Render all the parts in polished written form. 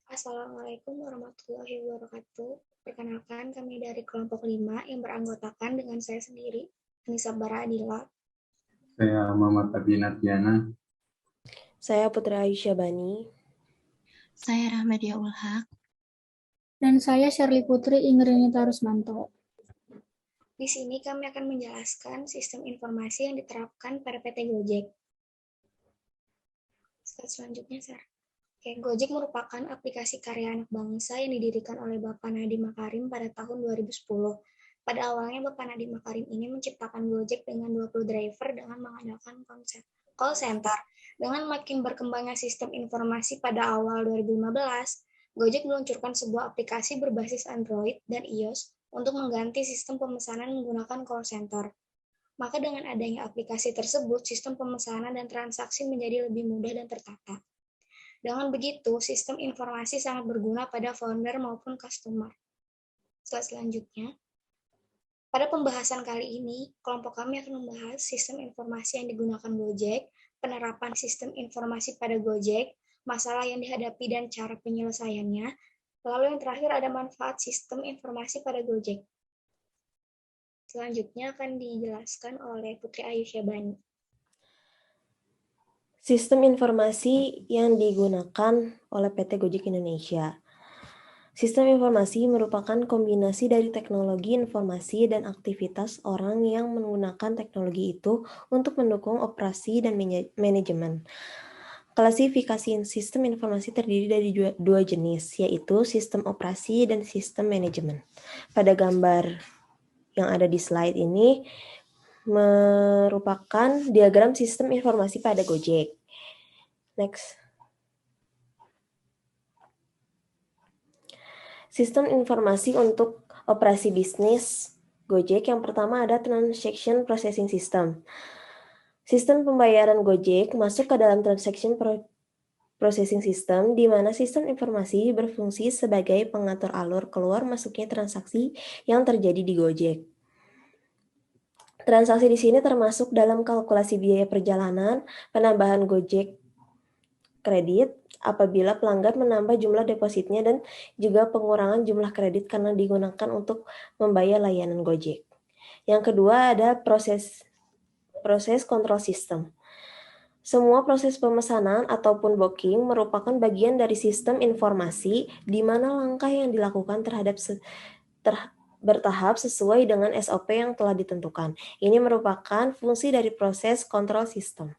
Assalamualaikum warahmatullahi wabarakatuh. Perkenalkan, kami dari kelompok 5 yang beranggotakan dengan saya sendiri, Anissa Baradila. Saya Muhammad Abi Natiana. Saya Putri Aisyah Bani. Saya Rahmadia Ulhaq. Dan saya Shirley Putri Ingrinita Rusmanto. Di sini kami akan menjelaskan sistem informasi yang diterapkan pada PT Gojek. Slide selanjutnya, Sir. Gojek merupakan aplikasi karya anak bangsa yang didirikan oleh Bapak Nadiem Makarim pada tahun 2010. Pada awalnya, Bapak Nadiem Makarim ini menciptakan Gojek dengan 20 driver dengan mengandalkan konsep call center. Dengan makin berkembangnya sistem informasi pada awal 2015, Gojek meluncurkan sebuah aplikasi berbasis Android dan iOS untuk mengganti sistem pemesanan menggunakan call center. Maka dengan adanya aplikasi tersebut, sistem pemesanan dan transaksi menjadi lebih mudah dan tertata. Dengan begitu, sistem informasi sangat berguna pada founder maupun customer. Slide selanjutnya. Pada pembahasan kali ini, kelompok kami akan membahas sistem informasi yang digunakan Gojek, penerapan sistem informasi pada Gojek, masalah yang dihadapi dan cara penyelesaiannya, lalu yang terakhir ada manfaat sistem informasi pada Gojek. Selanjutnya akan dijelaskan oleh Putri Aisyah Bani. Sistem informasi yang digunakan oleh PT Gojek Indonesia. Sistem informasi merupakan kombinasi dari teknologi informasi dan aktivitas orang yang menggunakan teknologi itu untuk mendukung operasi dan manajemen. Klasifikasi sistem informasi terdiri dari dua jenis, yaitu sistem operasi dan sistem manajemen. Pada gambar yang ada di slide ini merupakan diagram sistem informasi pada Gojek. Next. Sistem informasi untuk operasi bisnis Gojek yang pertama ada Transaction Processing System. Sistem pembayaran Gojek masuk ke dalam Transaction Processing System, di mana sistem informasi berfungsi sebagai pengatur alur keluar masuknya transaksi yang terjadi di Gojek. Transaksi di sini termasuk dalam kalkulasi biaya perjalanan, penambahan Gojek kredit apabila pelanggan menambah jumlah depositnya dan juga pengurangan jumlah kredit karena digunakan untuk membayar layanan Gojek. Yang kedua ada proses kontrol sistem. Semua proses pemesanan ataupun booking merupakan bagian dari sistem informasi di mana langkah yang dilakukan bertahap sesuai dengan SOP yang telah ditentukan. Ini merupakan fungsi dari proses kontrol sistem.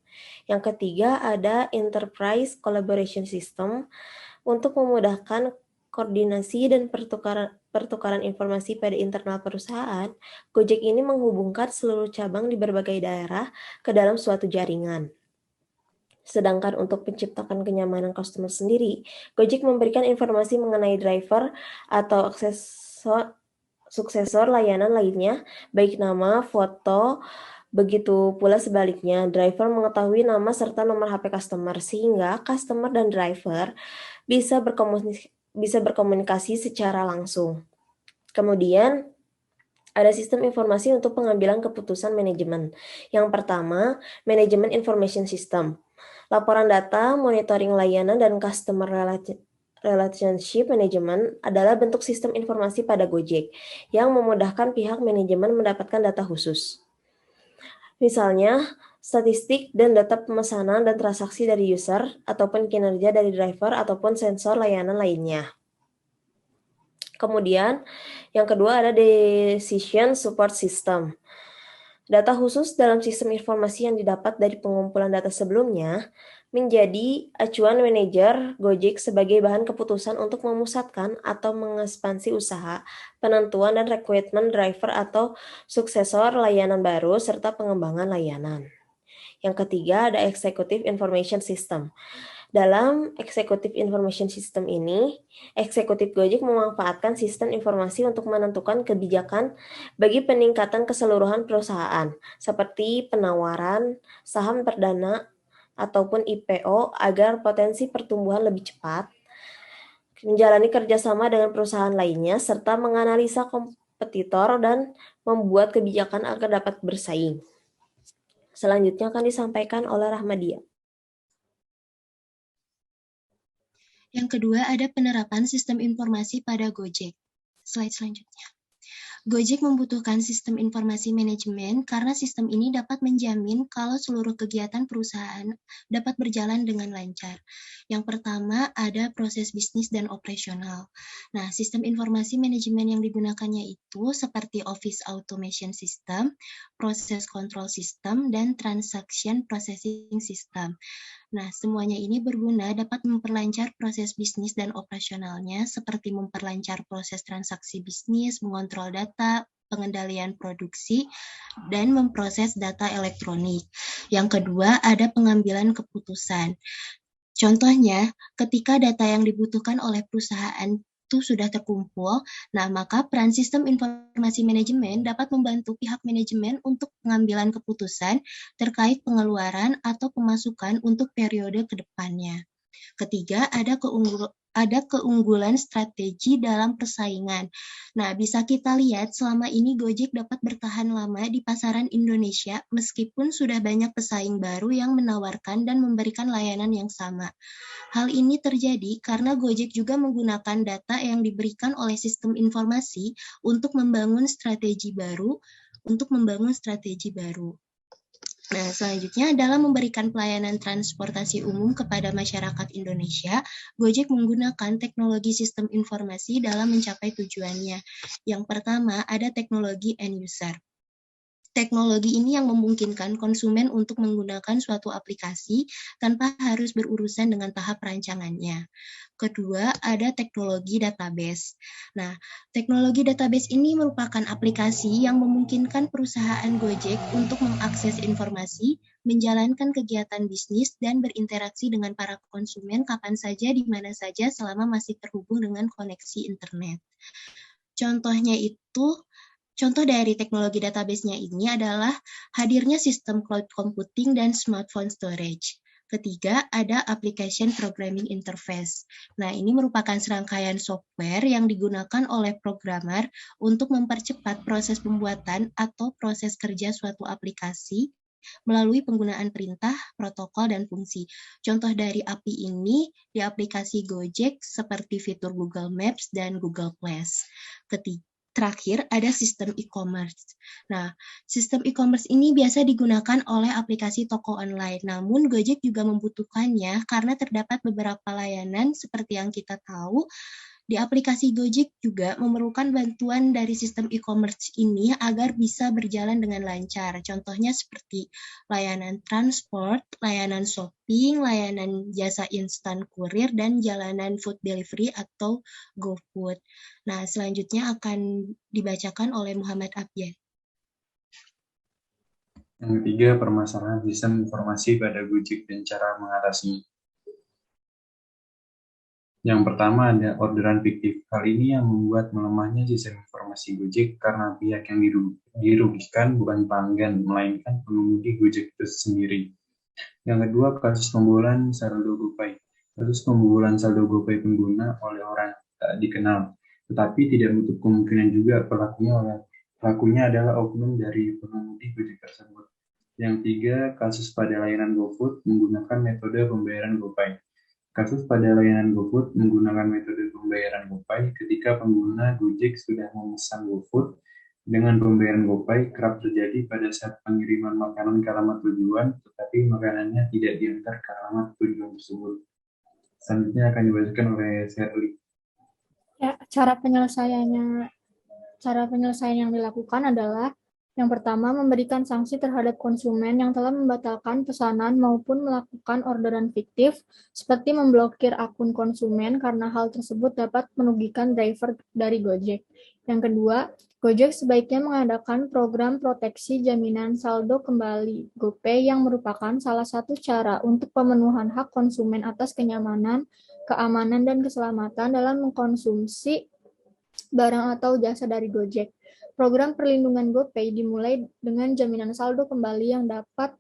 Yang ketiga ada Enterprise Collaboration System untuk memudahkan koordinasi dan pertukaran informasi pada internal perusahaan. Gojek ini menghubungkan seluruh cabang di berbagai daerah ke dalam suatu jaringan. Sedangkan untuk menciptakan kenyamanan customer sendiri, Gojek memberikan informasi mengenai driver atau suksesor layanan lainnya, baik nama, foto, begitu pula sebaliknya, driver mengetahui nama serta nomor HP customer, sehingga customer dan driver bisa berkomunikasi secara langsung. Kemudian, ada sistem informasi untuk pengambilan keputusan manajemen. Yang pertama, Manajemen Information System. Laporan data, monitoring layanan, dan customer relationship management adalah bentuk sistem informasi pada Gojek yang memudahkan pihak manajemen mendapatkan data khusus. Misalnya, statistik dan data pemesanan dan transaksi dari user, ataupun kinerja dari driver ataupun sensor layanan lainnya. Kemudian, yang kedua ada Decision Support System. Data khusus dalam sistem informasi yang didapat dari pengumpulan data sebelumnya menjadi acuan manajer Gojek sebagai bahan keputusan untuk memusatkan atau mengekspansi usaha, penentuan dan rekrutmen driver atau suksesor layanan baru, serta pengembangan layanan. Yang ketiga ada Executive Information System. Dalam Executive Information System ini, eksekutif Gojek memanfaatkan sistem informasi untuk menentukan kebijakan bagi peningkatan keseluruhan perusahaan, seperti penawaran, saham perdana, ataupun IPO agar potensi pertumbuhan lebih cepat, menjalani kerjasama dengan perusahaan lainnya, serta menganalisa kompetitor dan membuat kebijakan agar dapat bersaing. Selanjutnya akan disampaikan oleh Rahmadia. Yang kedua, ada penerapan sistem informasi pada Gojek. Slide selanjutnya. Gojek membutuhkan sistem informasi manajemen karena sistem ini dapat menjamin kalau seluruh kegiatan perusahaan dapat berjalan dengan lancar. Yang pertama, ada proses bisnis dan operasional. Nah, sistem informasi manajemen yang digunakannya itu seperti Office Automation System, Process Control System, dan Transaction Processing System. Nah, semuanya ini berguna dapat memperlancar proses bisnis dan operasionalnya, seperti memperlancar proses transaksi bisnis, mengontrol data, pengendalian produksi, dan memproses data elektronik. Yang kedua, ada pengambilan keputusan. Contohnya, ketika data yang dibutuhkan oleh perusahaan itu sudah terkumpul, nah maka peran sistem informasi manajemen dapat membantu pihak manajemen untuk pengambilan keputusan terkait pengeluaran atau pemasukan untuk periode ke depannya. Ketiga, ada keunggulan strategi dalam persaingan. Nah, bisa kita lihat selama ini Gojek dapat bertahan lama di pasaran Indonesia meskipun sudah banyak pesaing baru yang menawarkan dan memberikan layanan yang sama. Hal ini terjadi karena Gojek juga menggunakan data yang diberikan oleh sistem informasi untuk membangun strategi baru. Nah, selanjutnya adalah memberikan pelayanan transportasi umum kepada masyarakat Indonesia. Gojek menggunakan teknologi sistem informasi dalam mencapai tujuannya. Yang pertama, ada teknologi end user. Teknologi ini yang memungkinkan konsumen untuk menggunakan suatu aplikasi tanpa harus berurusan dengan tahap perancangannya. Kedua, ada teknologi database. Nah, teknologi database ini merupakan aplikasi yang memungkinkan perusahaan Gojek untuk mengakses informasi, menjalankan kegiatan bisnis, dan berinteraksi dengan para konsumen kapan saja, di mana saja, selama masih terhubung dengan koneksi internet. Contoh dari teknologi database-nya ini adalah hadirnya sistem cloud computing dan smartphone storage. Ketiga, ada application programming interface. Nah, ini merupakan serangkaian software yang digunakan oleh programmer untuk mempercepat proses pembuatan atau proses kerja suatu aplikasi melalui penggunaan perintah, protokol, dan fungsi. Contoh dari API ini di aplikasi Gojek seperti fitur Google Maps dan Google Plus. Terakhir, ada sistem e-commerce. Nah, sistem e-commerce ini biasa digunakan oleh aplikasi toko online. Namun, Gojek juga membutuhkannya karena terdapat beberapa layanan seperti yang kita tahu. Di aplikasi Gojek juga memerlukan bantuan dari sistem e-commerce ini agar bisa berjalan dengan lancar. Contohnya seperti layanan transport, layanan shopping, layanan jasa instan kurir, dan jalanan food delivery atau GoFood. Nah, selanjutnya akan dibacakan oleh Muhammad Abdian. Yang ketiga, permasalahan sistem informasi pada Gojek dan cara mengatasinya. Yang pertama ada orderan fiktif. Hal ini yang membuat melemahnya sistem informasi Gojek karena pihak yang dirugikan bukan pelanggan, melainkan pengemudi Gojek itu sendiri. Yang kedua, kasus pembobolan saldo GoPay. Kasus pembobolan saldo GoPay pengguna oleh orang tak dikenal, tetapi tidak menutup kemungkinan juga pelakunya adalah oknum dari pengemudi Gojek tersebut. Yang tiga, kasus pada layanan GoFood menggunakan metode pembayaran GoPay. Kasus pada layanan GoFood menggunakan metode pembayaran GoPay ketika pengguna Gojek sudah memesan GoFood dengan pembayaran GoPay kerap terjadi pada saat pengiriman makanan ke alamat tujuan, tetapi makanannya tidak diantar ke alamat tujuan tersebut. Selanjutnya akan dibacakan oleh Shirley. Ya, cara penyelesaian yang dilakukan adalah yang pertama, memberikan sanksi terhadap konsumen yang telah membatalkan pesanan maupun melakukan orderan fiktif, seperti memblokir akun konsumen karena hal tersebut dapat merugikan driver dari Gojek. Yang kedua, Gojek sebaiknya mengadakan program proteksi jaminan saldo kembali GoPay yang merupakan salah satu cara untuk pemenuhan hak konsumen atas kenyamanan, keamanan, dan keselamatan dalam mengkonsumsi barang atau jasa dari Gojek. Program perlindungan GoPay dimulai dengan jaminan saldo kembali yang dapat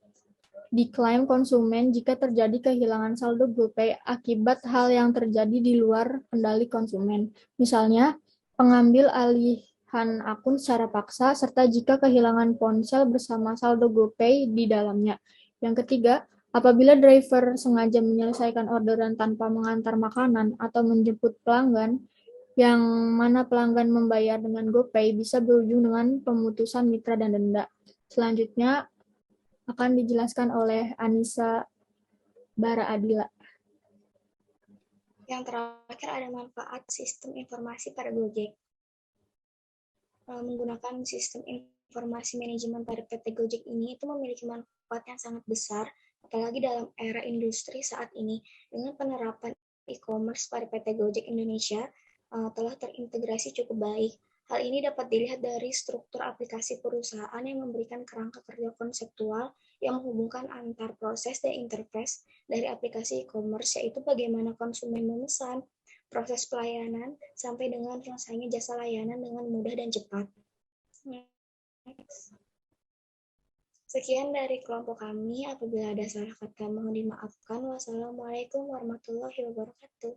diklaim konsumen jika terjadi kehilangan saldo GoPay akibat hal yang terjadi di luar kendali konsumen. Misalnya, pengambil alihan akun secara paksa, serta jika kehilangan ponsel bersama saldo GoPay di dalamnya. Yang ketiga, Apabila driver sengaja menyelesaikan orderan tanpa mengantar makanan atau menjemput pelanggan, yang mana pelanggan membayar dengan GoPay bisa berujung dengan pemutusan mitra dan denda. Selanjutnya akan dijelaskan oleh Anissa Bara Adila. Yang terakhir ada manfaat sistem informasi pada Gojek. Menggunakan sistem informasi manajemen pada PT Gojek ini itu memiliki manfaat yang sangat besar, apalagi dalam era industri saat ini. Dengan penerapan e-commerce pada PT Gojek Indonesia telah terintegrasi cukup baik. Hal ini dapat dilihat dari struktur aplikasi perusahaan yang memberikan kerangka kerja konseptual yang menghubungkan antar proses dan interface dari aplikasi e-commerce, yaitu bagaimana konsumen memesan, proses pelayanan, sampai dengan selesainya jasa layanan dengan mudah dan cepat. Next. Sekian dari kelompok kami. Apabila ada salah kata mohon dimaafkan. Wassalamualaikum warahmatullahi wabarakatuh.